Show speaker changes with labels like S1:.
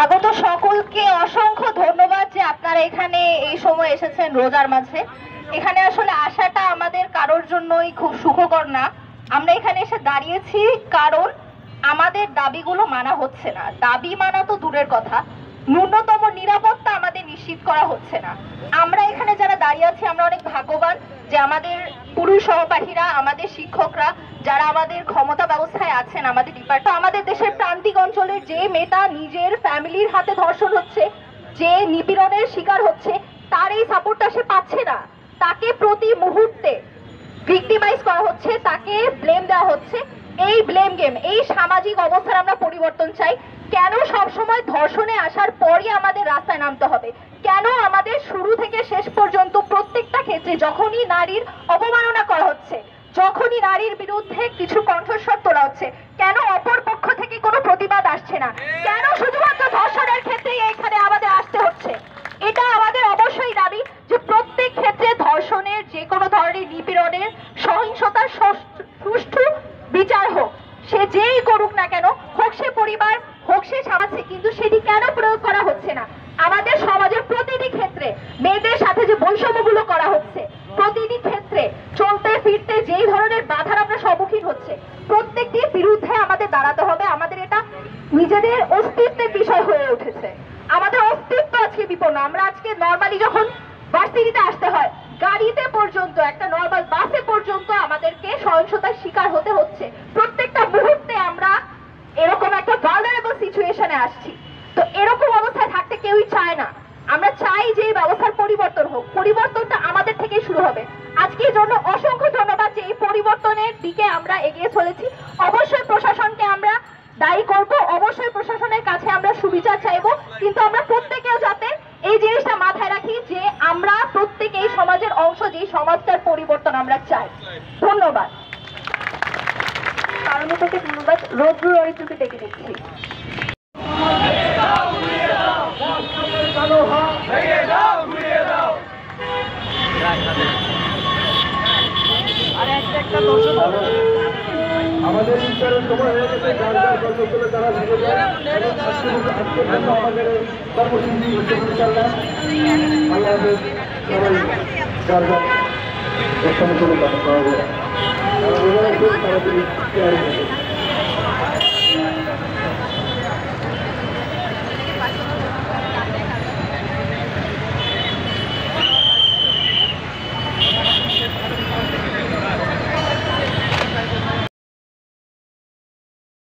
S1: আগত সকলকে অসংখ্য ধন্যবাদ যে আপনারা এখানে এই সময় এসেছেন রোজার মাঝে। এখানে আসলে আসাটা আমাদের কারোর জন্যই খুব সুখকর না। আমরা এখানে এসে দাঁড়িয়েছি কারণ আমাদের দাবিগুলো মানা হচ্ছে না। দাবি মানা তো দূরের কথা, ন্যূনতম নিরাপত্তা আমাদের নিশ্চিত করা হচ্ছে না। আমরা এখানে যারা দাঁড়িয়ে আছি আমরা অনেক ভাগ্যবান যে আমাদের পুরুষ সহপাঠীরা, আমাদের শিক্ষকরা যারা আমাদের ক্ষমতা ব্যবস্থায় আছেন, আমাদের ডিপার্টমেন্ট, আমাদের দেশের প্রান্তিক অঞ্চলের যে মেয়েটা নিজের ফ্যামিলির হাতে ধর্ষণ হচ্ছে, যে নিপীড়নের শিকার হচ্ছে, তার এই সাপোর্টটা সে পাচ্ছে না। তাকে প্রতি মুহূর্তে ভিক্টিমাইজ করা হচ্ছে, তাকে ব্লেম দেওয়া হচ্ছে। এই ব্লেম গেম, এই সামাজিক অবস্থার আমরা পরিবর্তন চাই। কেন সবসময় ধর্ষণে আসার পরই আমাদের রাস্তায় নামতে হবে? কেন আমাদের শুরু থেকে শেষ পর্যন্ত প্রত্যেকটা ক্ষেত্রে যখনই নারীর অবমাননা করা হচ্ছে, যখনই নারীর বিরুদ্ধে কিছু কণ্ঠস্বর তোলা হচ্ছে, কেন অপর পক্ষ থেকে কোনো প্রতিবাদ আসছে না? কেন শুধুমাত্র ধর্ষণের ক্ষেত্রেই এখানে আমাদের আসতে হচ্ছে? এটা আমাদের অবশ্যই দাবি যে প্রত্যেক ক্ষেত্রে ধর্ষণের, যে কোনো ধরনের নিপীড়নের, সহিংসতার সুষ্ঠু বিচার হোক। সে যেই করুক না কেন, হোক সে পরিবার, হোক সে সমাজ, কিন্তু সেটি কেন প্রয়োগ করা হচ্ছে না? আমাদের সমাজের প্রতিটি ক্ষেত্রে মেয়েদের সাথে যে বৈষম্যগুলো করা হচ্ছে, প্রতিটি ক্ষেত্রে চলতে ফিরতে যেই ধরনের বাধার আমরা সম্মুখীন হচ্ছে, প্রত্যেকটির বিরুদ্ধে আমাদের দাঁড়াতে হবে। আমাদের এটা নিজেদের অস্তিত্বের বিষয় হয়ে উঠেছে। আমাদের অস্তিত্ব আজকে বিপন্ন। আমরা আজকে নর্মালি যখন ভার্সিটিতে আসতে হয়, গাড়িতে পর্যন্ত, একটা নর্মাল বাসে পর্যন্ত আমাদেরকে সহিংসতার শিকার হতে হচ্ছে। প্রত্যেকটা মুহূর্তে আমরা এরকম একটা ভালনারেবল সিচুয়েশনে আসছি। তো এরকম অবস্থায় থাকতে কেউই চায় না। আমরা চাই যে এই ব্যবস্থার পরিবর্তন হোক। পরিবর্তনটা আমাদের থেকে শুরু হবে। আজকের জন্য অসংখ্য ধন্যবাদ যে এই পরিবর্তনের দিকে আমরা এগিয়ে চলেছি। অবশ্যই প্রশাসনকে আমরা দায়ী করব, অবশ্যই প্রশাসনের কাছে আমরা সুবিচার চাইবো, কিন্তু আমরা প্রত্যেকেও যাতে এই জিনিসটা মাথায় রাখি যে আমরা প্রত্যেকে এই সমাজের অংশ, যে সমাজটার পরিবর্তন আমরা চাই। ধন্যবাদ। কারণকে ধন্যবাদ। রৌদ্র অরিত্রকে ডেকে দিচ্ছি।
S2: আমাদের বিচারের সময় হয়ে গেছে। তারা কর্মসূচি ইনশাআল্লাহ আমাদের সবাই যার যার করে কথা